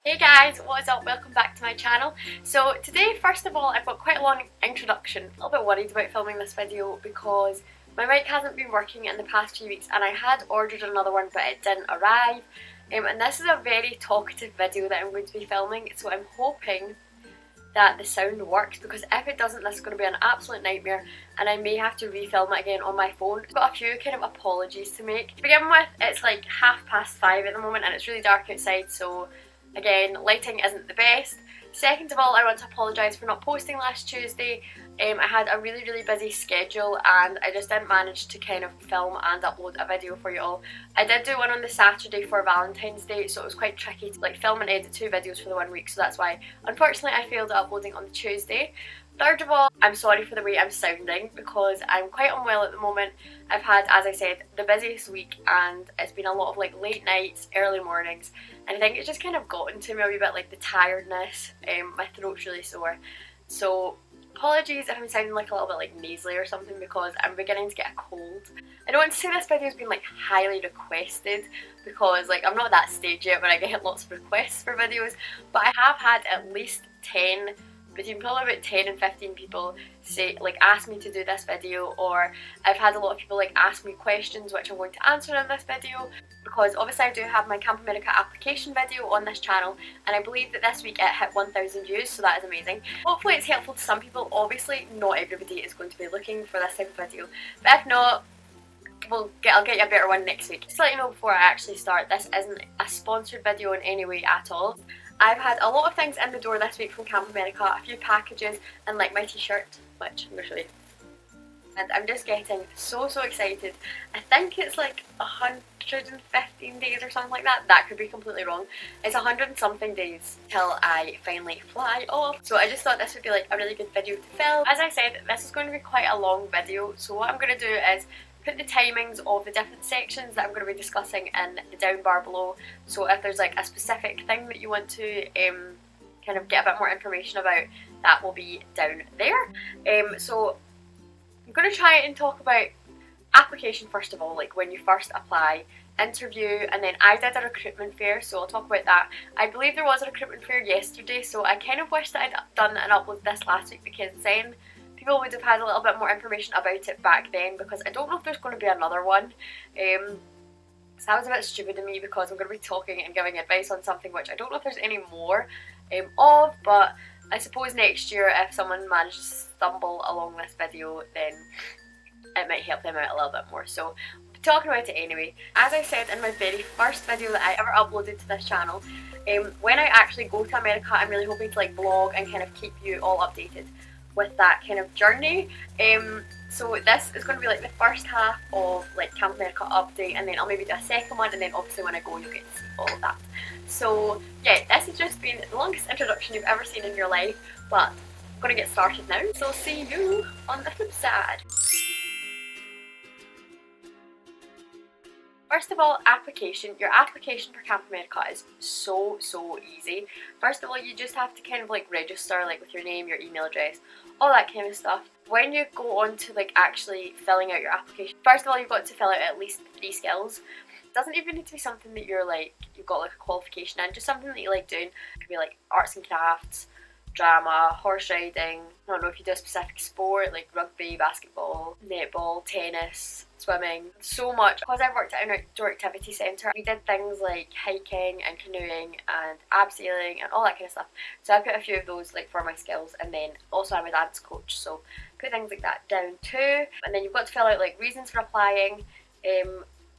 Hey guys, what is up? Welcome back to my channel. So today, first of all, I've got quite a long introduction. A little bit worried about filming this video because my mic hasn't been working in the past few weeks and I had ordered another one but it didn't arrive. And this is a very talkative video that I'm going to be filming, so I'm hoping that the sound works, because if it doesn't, this is going to be an absolute nightmare and I may have to refilm it again on my phone. I've got a few kind of apologies to make. To begin with, it's like 5:30 at the moment and it's really dark outside, so again, lighting isn't the best. Second of all, I want to apologise for not posting last Tuesday. I had a really busy schedule and I just didn't manage to kind of film and upload a video for you all. I did do one on the Saturday for Valentine's Day, so it was quite tricky to like film and edit 2 videos for the 1 week, so that's why unfortunately I failed at uploading on the Tuesday. Third of all, I'm sorry for the way I'm sounding because I'm quite unwell at the moment. I've had, as I said, the busiest week and it's been a lot of like late nights, early mornings, and I think it's just kind of gotten to me a wee bit, like the tiredness. My throat's really sore, so apologies if I'm sounding like a little bit like nasally or something because I'm beginning to get a cold. I don't want to say this video has been like highly requested because like I'm not at that stage yet when I get lots of requests for videos, but I have had at least 10, between probably about 10 and 15 people say, like, ask me to do this video, or I've had a lot of people like ask me questions which I'm going to answer in this video, because obviously I do have my Camp America application video on this channel and I believe that this week it hit 1,000 views, so that is amazing. Hopefully it's helpful to some people. Obviously not everybody is going to be looking for this type of video, but if not, I'll get you a better one next week. Just to let you know before I actually start, this isn't a sponsored video in any way at all. I've had a lot of things in the door this week from Camp America, a few packages and like my t-shirt, which I'm going to show you. And I'm just getting so excited. I think it's like 115 days or something like that. That could be completely wrong. It's 100 and something days till I finally fly off. So I just thought this would be like a really good video to film. As I said, this is going to be quite a long video, so what I'm going to do is put the timings of the different sections that I'm going to be discussing in the down bar below, so if there's like a specific thing that you want to kind of get a bit more information about, that will be down there. So I'm going to try and talk about application first of all, like when you first apply, interview, and then I did a recruitment fair, so I'll talk about that. I believe there was a recruitment fair yesterday, so I kind of wish that I'd done and uploaded this last week because then people would have had a little bit more information about it back then, because I don't know if there's going to be another one. So that was a bit stupid of me because I'm going to be talking and giving advice on something which I don't know if there's any more of, but I suppose next year if someone manages to stumble along this video, then it might help them out a little bit more. So I'll be talking about it anyway. As I said in my very first video that I ever uploaded to this channel, when I actually go to America, I'm really hoping to like vlog and kind of keep you all updated with that kind of journey. So this is going to be like the first half of like Camp America update, and then I'll maybe do a second one, and then obviously when I go you'll get to see all of that. So yeah, this has just been the longest introduction you've ever seen in your life, but I'm going to get started now, so I'll see you on the flip side. First of all, application. Your application for Camp America is so easy. First of all, you just have to kind of like register, like with your name, your email address, all that kind of stuff. When you go on to like actually filling out your application, first of all you've got to fill out at least 3 skills. It doesn't even need to be something that you're like, you've got like a qualification in, just something that you like doing. It could be like arts and crafts, drama, horse riding, I don't know if you do a specific sport like rugby, basketball, netball, tennis, swimming, so much. Because I worked at an outdoor activity centre, we did things like hiking and canoeing and abseiling and all that kind of stuff. So I put a few of those like for my skills, and then also I'm a dance coach, so put things like that down too. And then you've got to fill out like reasons for applying.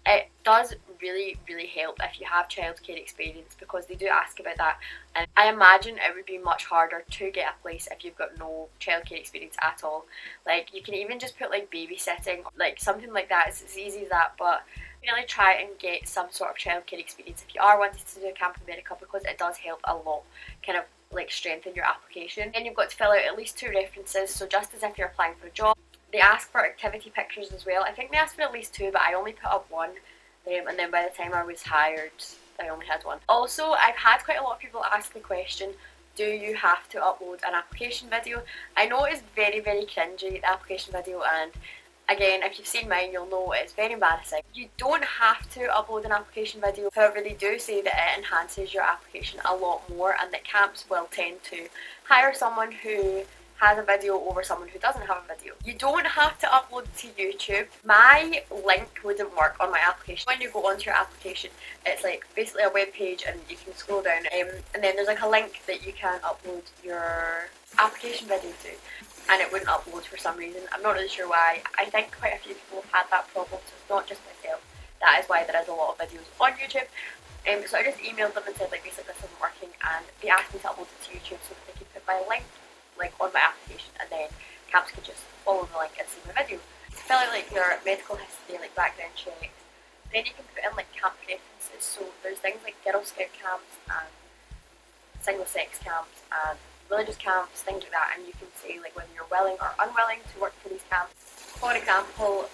It does really help if you have childcare experience, because they do ask about that, and I imagine it would be much harder to get a place if you've got no childcare experience at all. Like you can even just put like babysitting, like something like that. It's as easy as that, but really try and get some sort of childcare experience if you are wanting to do Camp America, because it does help a lot, kind of like strengthen your application. And you've got to fill out at least 2 references, so just as if you're applying for a job. They ask for activity pictures as well. I think they asked for at least 2, but I only put up 1. And then by the time I was hired, I only had 1. Also, I've had quite a lot of people ask the question, do you have to upload an application video? I know it's very cringy, the application video, and Again, if you've seen mine, you'll know it's very embarrassing. You don't have to upload an application video, however they do say that it enhances your application a lot more and that camps will tend to hire someone who has a video over someone who doesn't have a video. You don't have to upload to YouTube. My link wouldn't work on my application. When you go onto your application, it's like basically a web page and you can scroll down and then there's like a link that you can upload your application video to, and it wouldn't upload for some reason. I'm not really sure why. I think quite a few people have had that problem, so it's not just myself. That is why there is a lot of videos on YouTube. So I just emailed them and said like basically this isn't working, and they asked me to upload it to YouTube so that they could put my link like on my application, and then camps could just follow the link and see my video. To fill out like your medical history, like background checks, then you can put in like camp preferences. So there's things like Girl Scout camps and single sex camps and religious camps, things like that, and you can say like whether you're willing or unwilling to work for these camps. For example,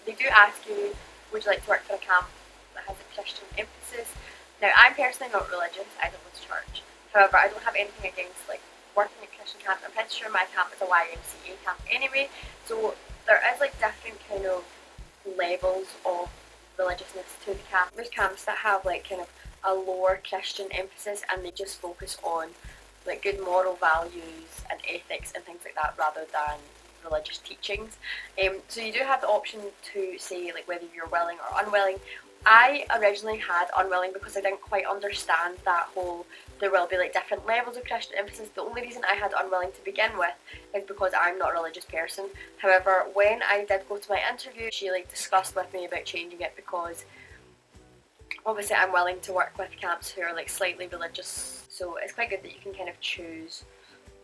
they do ask you, would you like to work for a camp that has a Christian emphasis? Now I'm personally not religious, I don't go to church. However, I don't have anything against like working at Christian camps. I'm pretty sure my camp is a YMCA camp anyway, so there is like different kind of levels of religiousness to the camp. There's camps that have like kind of a lower Christian emphasis and they just focus on like good moral values and ethics and things like that rather than religious teachings. So you do have the option to say like whether you're willing or unwilling. I originally had unwilling because I didn't quite understand that whole there will be like different levels of Christian emphasis. The only reason I had unwilling to begin with is because I'm not a religious person. However, when I did go to my interview, she like discussed with me about changing it because obviously I'm willing to work with camps who are like slightly religious, so it's quite good that you can kind of choose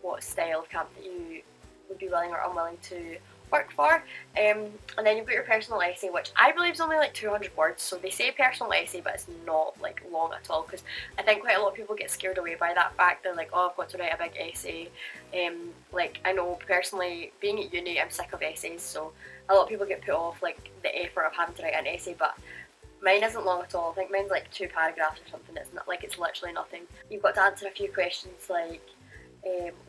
what style of camp that you would be willing or unwilling to work for. And then you've got your personal essay, which I believe is only like 200 words, so they say personal essay but it's not like long at all, because I think quite a lot of people get scared away by that fact. They're like, oh, I've got to write a big essay. Like I know personally being at uni I'm sick of essays, so a lot of people get put off like the effort of having to write an essay, but mine isn't long at all. I think mine's like 2 paragraphs or something. It's not like it's literally nothing. You've got to answer a few questions like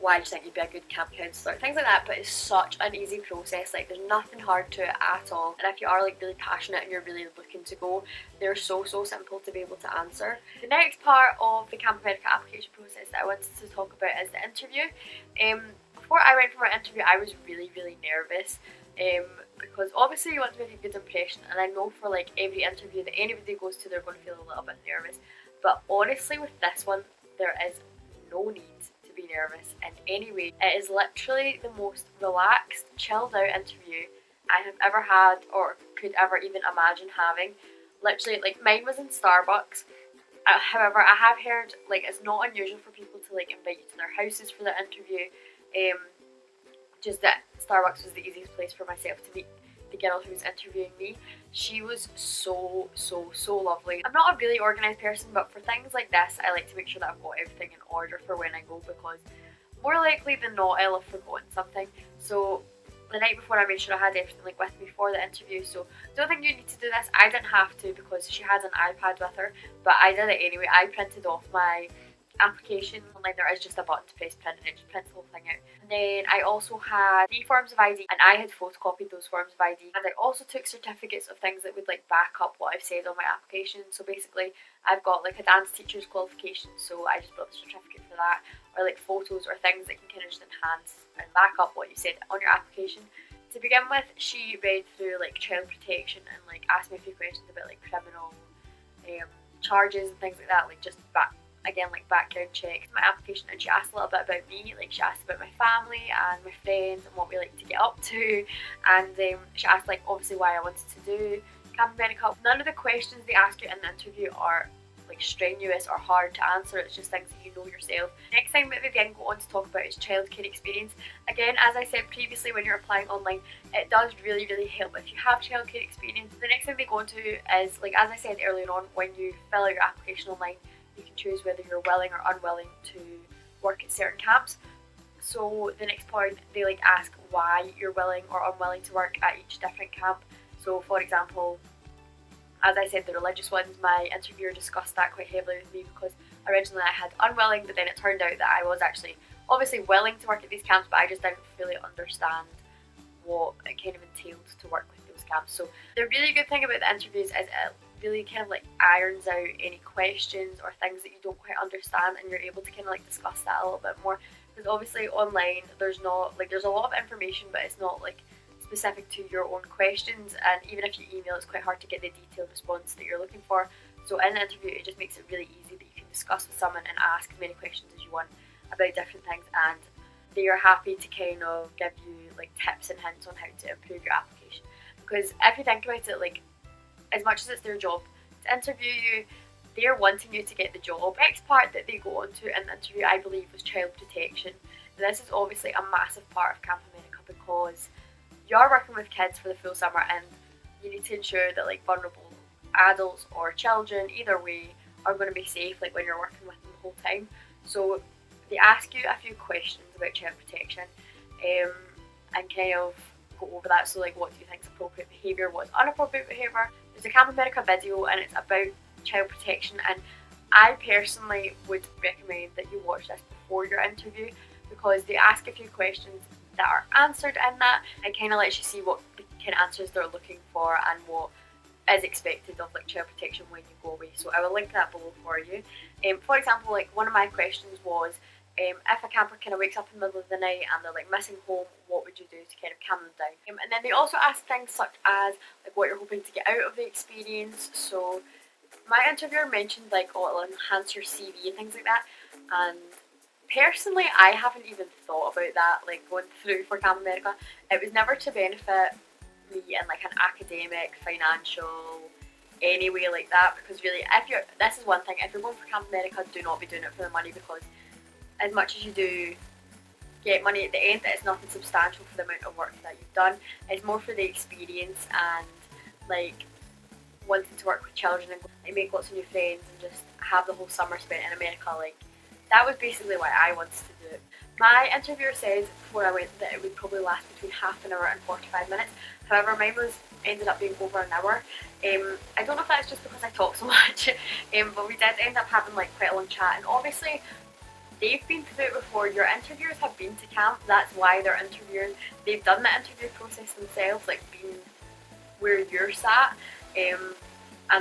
why do you think you'd be a good camp counsellor, things like that, but it's such an easy process. Like there's nothing hard to it at all, and if you are like really passionate and you're really looking to go, they're so simple to be able to answer. The next part of the Camp America application process that I wanted to talk about is the interview. Before I went for my interview I was really nervous, because obviously you want to make a good impression, and I know for like every interview that anybody goes to they're going to feel a little bit nervous, but honestly with this one there is no need to be nervous in any way. It is literally the most relaxed, chilled out interview I have ever had or could ever even imagine having. Literally, like mine was in Starbucks. However, I have heard like it's not unusual for people to like invite you to their houses for the interview. Just that Starbucks was the easiest place for myself to meet the girl who was interviewing me. She was so lovely. I'm not a really organised person, but for things like this I like to make sure that I've got everything in order for when I go, because more likely than not I'll have forgotten something. So the night before I made sure I had everything like with me for the interview. So don't think you need to do this. I didn't have to because she had an iPad with her, but I did it anyway. I printed off my application, and like there is just a button to press print and it just prints the whole thing out. And then I also had 3 forms of ID, and I had photocopied those forms of ID, and I also took certificates of things that would like back up what I've said on my application. So basically I've got like a dance teacher's qualification, so I just brought the certificate for that, or like photos or things that can kind of just enhance and back up what you said on your application. To begin with, she read through like child protection and like asked me a few questions about like criminal charges and things like that, like just like background checks my application. And she asked a little bit about me, like she asked about my family and my friends and what we like to get up to, and she asked like obviously why I wanted to do Camp America. None of the questions they ask you in the interview are like strenuous or hard to answer, it's just things that you know yourself. Next thing that they then go on to talk about is childcare experience. Again, as I said previously, when you're applying online it does really help if you have childcare experience. The next thing they go on to is, like as I said earlier on, when you fill out your application online you can choose whether you're willing or unwilling to work at certain camps. So the next point, they like ask why you're willing or unwilling to work at each different camp. So for example, as I said, the religious ones, my interviewer discussed that quite heavily with me because originally I had unwilling, but then it turned out that I was actually obviously willing to work at these camps, but I just didn't fully understand what it kind of entailed to work with those camps. So the really good thing about the interviews is it really kind of like irons out any questions or things that you don't quite understand, and you're able to kind of like discuss that a little bit more. Because obviously online there's not like, there's a lot of information, but it's not like specific to your own questions, and even if you email, it's quite hard to get the detailed response that you're looking for. So in an interview, it just makes it really easy that you can discuss with someone and ask as many questions as you want about different things, and they are happy to kind of give you like tips and hints on how to improve your application. Because if you think about it, like, as much as it's their job to interview you, they're wanting you to get the job. The next part that they go on to in the interview, I believe, was child protection. And this is obviously a massive part of Camp America, because you're working with kids for the full summer, and you need to ensure that like vulnerable adults or children, either way, are going to be safe like when you're working with them the whole time. So they ask you a few questions about child protection, and kind of go over that. So like, what do you think is appropriate behaviour, what's inappropriate behaviour. There's a Camp America video and it's about child protection, and I personally would recommend that you watch this before your interview, because they ask a few questions that are answered in that, and kind of lets you see what kind of answers they're looking for and what is expected of like child protection when you go away. So I will link that below for you. For example, like one of my questions was, if a camper kind of wakes up in the middle of the night and they're like missing home, what would you do to kind of calm them down? And then they also ask things such as like what you're hoping to get out of the experience. So my interviewer mentioned like, oh, it'll enhance your CV and things like that, and personally I haven't even thought about that, like going through for Camp America. It was never to benefit me in like an academic, financial, any way like that, because really, if you're, this is one thing, if you're going for Camp America, do not be doing it for the money, because as much as you do get money at the end, it's nothing substantial for the amount of work that you've done. It's more for the experience and like wanting to work with children and like, make lots of new friends and just have the whole summer spent in America. Like, that was basically why I wanted to do it. My interviewer said before I went that it would probably last between half an hour and 45 minutes. However, mine ended up being over an hour. I don't know if that's just because I talk so much, but we did end up having like quite a long chat, and obviously they've been through it before. Your interviewers have been to camp, that's why they're interviewing. They've done the interview process themselves, like being where you're sat, and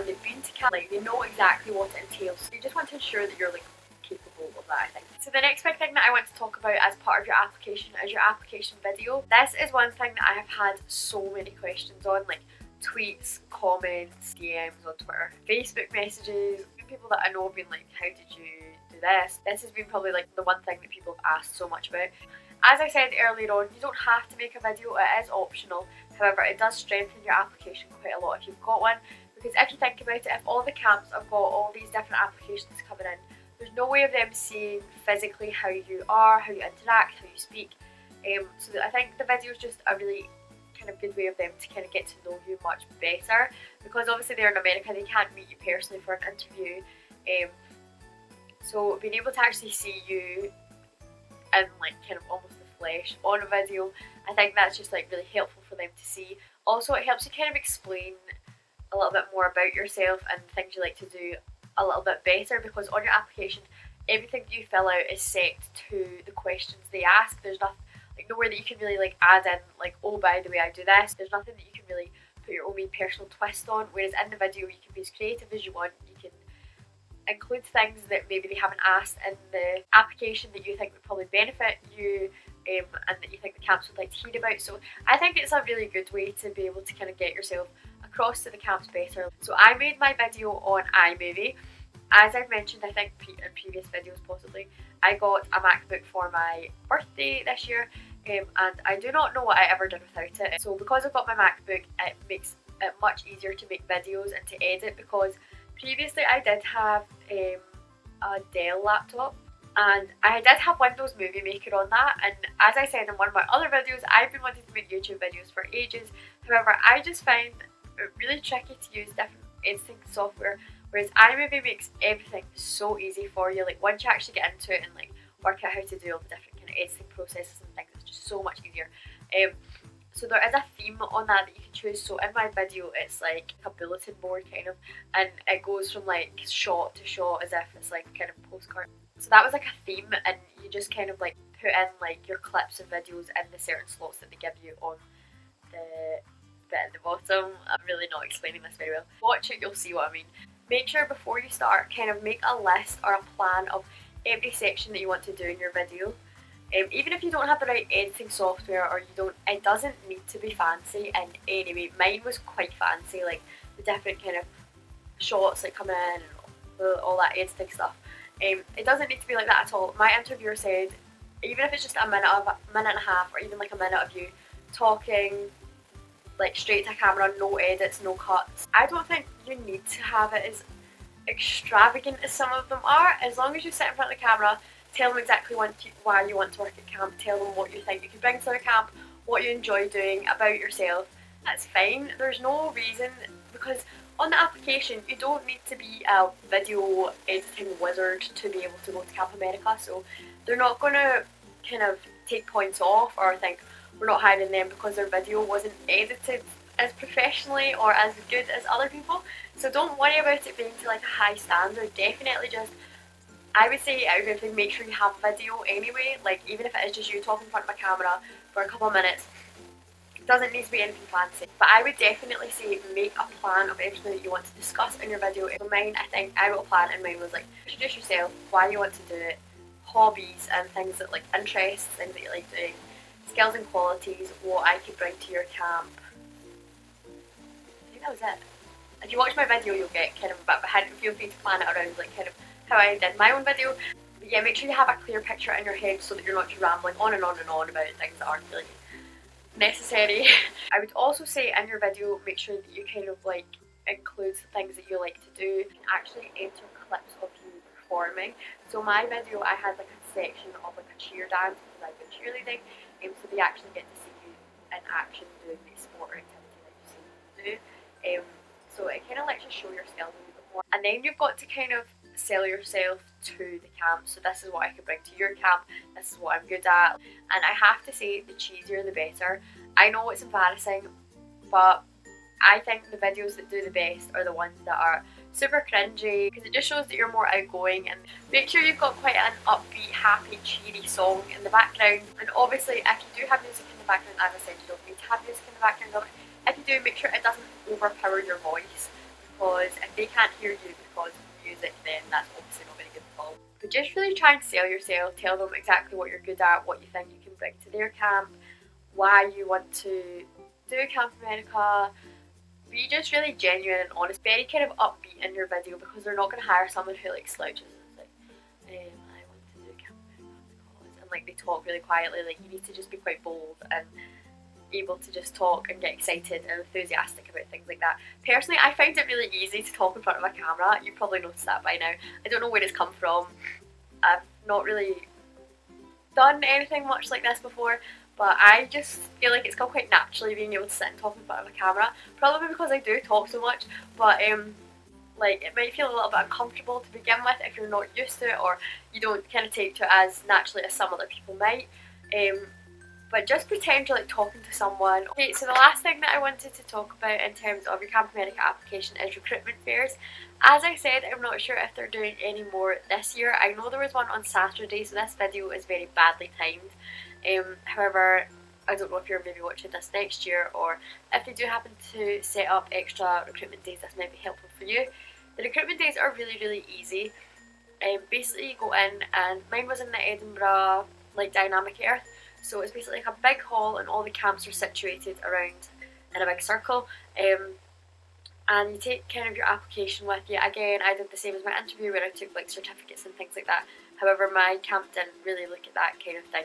they've been to camp, like they know exactly what it entails. So they just want to ensure that you're like capable of that, I think. So the next big thing that I want to talk about as part of your application is your application video. This is one thing that I have had so many questions on, like tweets, comments, DMs on Twitter, Facebook messages, people that I know have been like, how did you do this? This has been probably like the one thing that people have asked so much about. As I said earlier on, you don't have to make a video, it is optional. However, it does strengthen your application quite a lot if you've got one, because if you think about it, if all the camps have got all these different applications coming in, there's no way of them seeing physically how you are, how you interact, how you speak. So I think the video is just a really kind of good way of them to kind of get to know you much better, because obviously they're in America, they can't meet you personally for an interview. So being able to actually see you in like kind of almost the flesh on a video, I think that's just like really helpful for them to see. Also, it helps you kind of explain a little bit more about yourself and things you like to do a little bit better, because on your application everything that you fill out is set to the questions they ask. There's nothing, like nowhere that you can really like add in like, oh by the way I do this. There's nothing that you can really put your own personal twist on, whereas in the video you can be as creative as you want. You can include things that maybe they haven't asked in the application that you think would probably benefit you, and that you think the camps would like to hear about. So I think it's a really good way to be able to kind of get yourself across to the camps better. So I made my video on iMovie. As I've mentioned, I think in previous videos possibly, I got a MacBook for my birthday this year, and I do not know what I ever did without it. So because I've got my MacBook, it makes it much easier to make videos and to edit, because previously I did have a Dell laptop, and I did have Windows Movie Maker on that, and as I said in one of my other videos, I've been wanting to make YouTube videos for ages. However, I just find it really tricky to use different editing software, whereas iMovie makes everything so easy for you. Like once you actually get into it and like work out how to do all the different kind of editing processes and things, it's just so much easier. So there is a theme on that you can choose. So in my video it's like a bulletin board kind of, and it goes from like shot to shot as if it's like kind of postcard. So that was like a theme, and you just kind of like put in like your clips and videos in the certain slots that they give you on the bit at the bottom. I'm really not explaining this very well. Watch it, you'll see what I mean. Make sure before you start, kind of make a list or a plan of every section that you want to do in your video. Even if you don't have the right editing software, or you don't, it doesn't need to be fancy in any way. Mine was quite fancy, like the different kind of shots that come in and all that editing stuff. It doesn't need to be like that at all. My interviewer said, even if it's just a minute and a half, or even like a minute of you talking like straight to camera, no edits, no cuts. I don't think you need to have it as extravagant as some of them are. As long as you sit in front of the camera, tell them exactly why you want to work at camp, tell them what you think you can bring to the camp, what you enjoy doing, about yourself. That's fine. There's no reason, because on the application you don't need to be a video editing wizard to be able to go to Camp America, so they're not going to kind of take points off or think we're not hiring them because their video wasn't edited as professionally or as good as other people. So don't worry about it being to like a high standard. Definitely just, I would say out of everything, make sure you have video anyway, like even if it is just you talking in front of a camera for a couple of minutes. It doesn't need to be anything fancy, but I would definitely say make a plan of everything that you want to discuss in your video. For mine, I think I wrote a plan, and mine was like, introduce yourself, why you want to do it, hobbies and things that like interests, things that you like doing, skills and qualities, what I could bring to your camp. I think that was it. If you watch my video, you'll get kind of a bit of a hint. Feel free to plan it around like kind of how I did my own video. But yeah, make sure you have a clear picture in your head so that you're not just rambling on and on and on about things that aren't really necessary. I would also say in your video, make sure that you kind of like include the things that you like to do. You can actually enter clips of you performing. So my video, I had like a section of like a cheer dance because I've been cheerleading, so they actually get to see you in action doing the sport or activity that you see them do. So it kind of lets you show your skills a little bit more. And then you've got to kind of sell yourself to the camp. So this is what I can bring to your camp, this is what I'm good at. And I have to say, the cheesier the better. I know it's embarrassing, but I think the videos that do the best are the ones that are super cringy, because it just shows that you're more outgoing. And make sure you've got quite an upbeat, happy, cheery song in the background. And obviously if you do have music in the background, as I said, you don't need to have music in the background, but if you do, make sure it doesn't overpower your voice, because if they can't hear you because of music, then that's obviously not very good at all. But just really try and sell yourself, tell them exactly what you're good at, what you think you can bring to their camp, why you want to do Camp America. Be just really genuine and honest, very kind of upbeat in your video, because they're not going to hire someone who like slouches and is like, I want to do Camp America because, and like they talk really quietly. Like you need to just be quite bold and able to just talk and get excited and enthusiastic about things like that. Personally, I find it really easy to talk in front of a camera. You probably noticed that by now. I don't know where it's come from. I've not really done anything much like this before, but I just feel like it's come quite naturally being able to sit and talk in front of a camera. Probably because I do talk so much, but like it might feel a little bit uncomfortable to begin with if you're not used to it, or you don't kind of take to it as naturally as some other people might. But just pretend you're like talking to someone. Okay, so the last thing that I wanted to talk about in terms of your Camp America application is recruitment fairs. As I said, I'm not sure if they're doing any more this year. I know there was one on Saturday, so this video is very badly timed. However, I don't know if you're maybe watching this next year, or if they do happen to set up extra recruitment days, this might be helpful for you. The recruitment days are really, really easy. Basically you go in, and mine was in the Edinburgh like Dynamic Earth. So it's basically like a big hall, and all the camps are situated around in a big circle. And you take kind of your application with you. Again, I did the same as my interview where I took like certificates and things like that. However, my camp didn't really look at that kind of thing.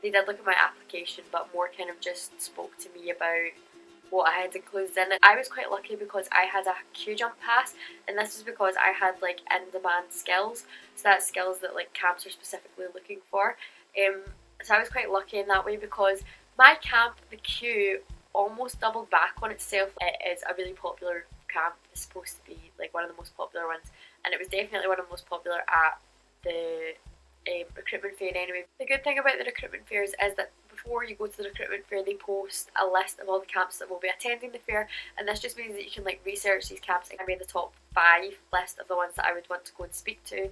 They did look at my application, but more kind of just spoke to me about what I had included in it. I was quite lucky because I had a queue jump pass, and this is because I had like in-demand skills. So that's skills that like camps are specifically looking for. So I was quite lucky in that way, because my camp, the queue, almost doubled back on itself. It is a really popular camp. It's supposed to be like one of the most popular ones, and it was definitely one of the most popular at the recruitment fair anyway. The good thing about the recruitment fairs is that before you go to the recruitment fair, they post a list of all the camps that will be attending the fair, and this just means that you can like research these camps. I made the top 5 list of the ones that I would want to go and speak to,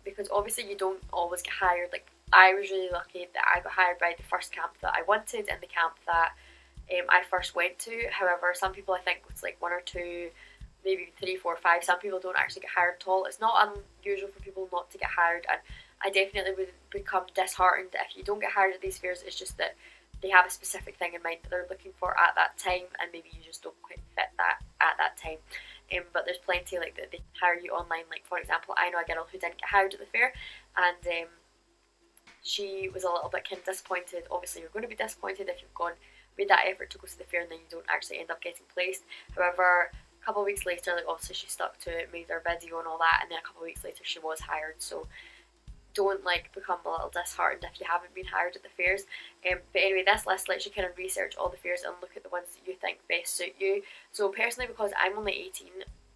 because obviously you don't always get hired. Like I was really lucky that I got hired by the first camp that I wanted, and the camp that I first went to. However, some people, I think it's like 1 or 2, maybe 3, 4, 5. Some people don't actually get hired at all. It's not unusual for people not to get hired, and I definitely would become disheartened if you don't get hired at these fairs. It's just that they have a specific thing in mind that they're looking for at that time, and maybe you just don't quite fit that at that time. But there's plenty like that they hire you online. Like for example, I know a girl who didn't get hired at the fair, and she was a little bit kind of disappointed. Obviously, you're going to be disappointed if you've made that effort to go to the fair and then you don't actually end up getting placed. However, a couple of weeks later, like obviously she stuck to it, made her video and all that, and then a couple of weeks later she was hired. So don't like become a little disheartened if you haven't been hired at the fairs. But anyway, this list lets you kind of research all the fairs and look at the ones that you think best suit you. So personally, because I'm only 18,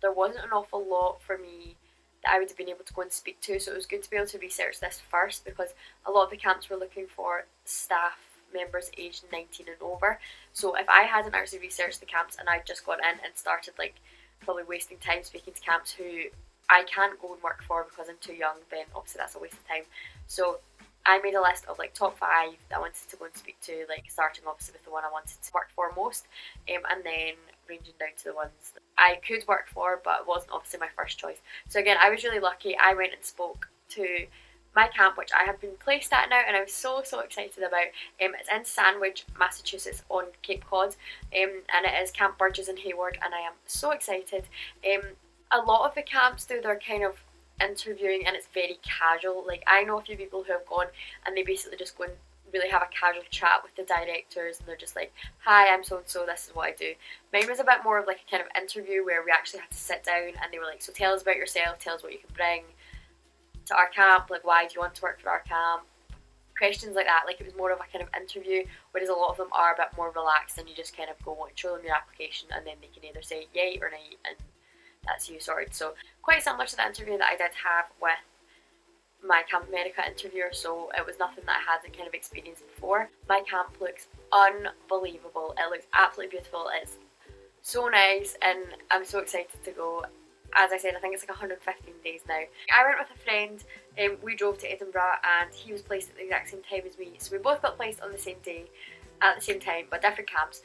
there wasn't an awful lot for me that I would have been able to go and speak to, so it was good to be able to research this first, because a lot of the camps were looking for staff members aged 19 and over. So if I hadn't actually researched the camps and I'd just gone in and started like probably wasting time speaking to camps who I can't go and work for because I'm too young, then obviously that's a waste of time. So I made a list of like top 5 that I wanted to go and speak to, like starting obviously with the one I wanted to work for most, and then ranging down to the ones that I could work for but wasn't obviously my first choice. So again, I was really lucky. I went and spoke to my camp, which I have been placed at now, and I'm so excited about. It's in Sandwich, Massachusetts on Cape Cod, and it is Camp Burgess in Hayward, and I am so excited. A lot of the camps do their kind of interviewing and it's very casual. Like I know a few people who have gone and they basically just go and really have a casual chat with the directors, and they're just like, hi, I'm so and so, this is what I do. Mine was a bit more of like a kind of interview where we actually had to sit down and they were like, so tell us about yourself, tell us what you can bring to our camp, like why do you want to work for our camp, questions like that. Like it was more of a kind of interview, whereas a lot of them are a bit more relaxed and you just kind of go and show them your application and then they can either say yay or nay and that's you sorted. So quite similar to the interview that I did have with my Camp America interviewer, so it was nothing that I hadn't kind of experienced before. My camp looks unbelievable. It looks absolutely beautiful. It's so nice and I'm so excited to go. As I said, I think it's like 115 days now. I went with a friend, we drove to Edinburgh and he was placed at the exact same time as me, so we both got placed on the same day at the same time, but different camps.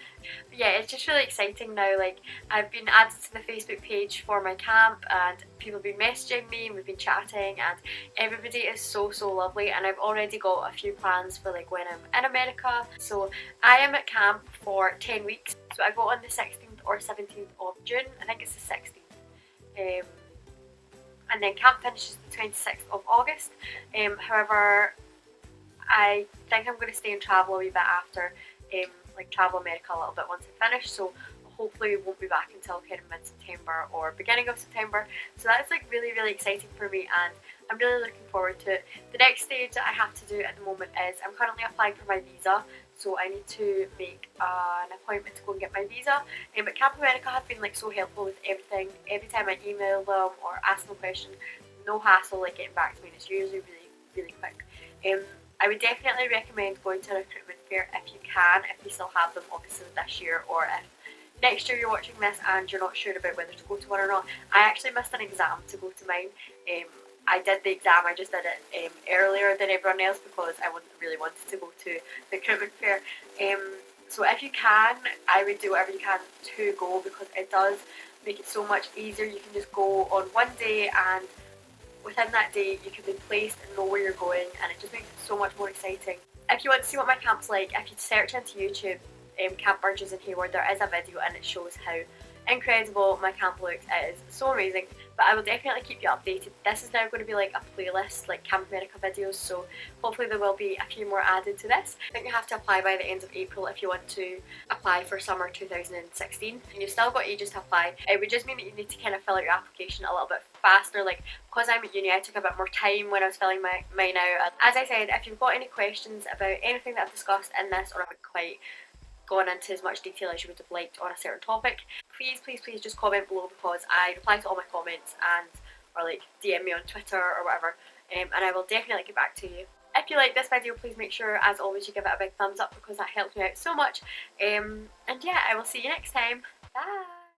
But yeah, it's just really exciting now. Like I've been added to the Facebook page for my camp and people have been messaging me and we've been chatting and everybody is so lovely, and I've already got a few plans for like when I'm in America. So I am at camp for 10 weeks, so I go on the 16th or 17th of June, I think it's the 16th. And then camp finishes the 26th of August. However, I think I'm going to stay and travel a wee bit after, like travel America a little bit once I finish, so hopefully we won't be back until kind of mid-September or beginning of September. So that's like really exciting for me and I'm really looking forward to it. The next stage that I have to do at the moment is I'm currently applying for my visa, so I need to make an appointment to go and get my visa. But Camp America have been like so helpful with everything. Every time I email them or ask them a question, no hassle like getting back to me, and it's usually really quick. I would definitely recommend going to a recruitment fair if you can, if you still have them obviously this year, or if next year you're watching this and you're not sure about whether to go to one or not. I actually missed an exam to go to mine. I did the exam, I just did it earlier than everyone else because I really wanted to go to the recruitment fair. So if you can, I would do whatever you can to go, because it does make it so much easier. You can just go on one day and within that day you can be placed and know where you're going, and it just makes it so much more exciting. If you want to see what my camp's like, if you search into YouTube, Camp Burgess in Hayward, there is a video and it shows how incredible my camp looks. It is so amazing, but I will definitely keep you updated. This is now going to be like a playlist, like Camp America videos, so hopefully there will be a few more added to this. I think you have to apply by the end of April if you want to apply for summer 2016, and you've still got ages to apply. It would just mean that you need to kind of fill out your application a little bit faster. Like because I'm at uni, I took a bit more time when I was filling mine out. As I said, if you've got any questions about anything that I've discussed in this, or haven't quite gone into as much detail as you would have liked on a certain topic, please just comment below, because I reply to all my comments, and or like DM me on Twitter or whatever, and I will definitely get back to you. If you like this video, please make sure as always you give it a big thumbs up, because that helps me out so much, and yeah, I will see you next time. Bye!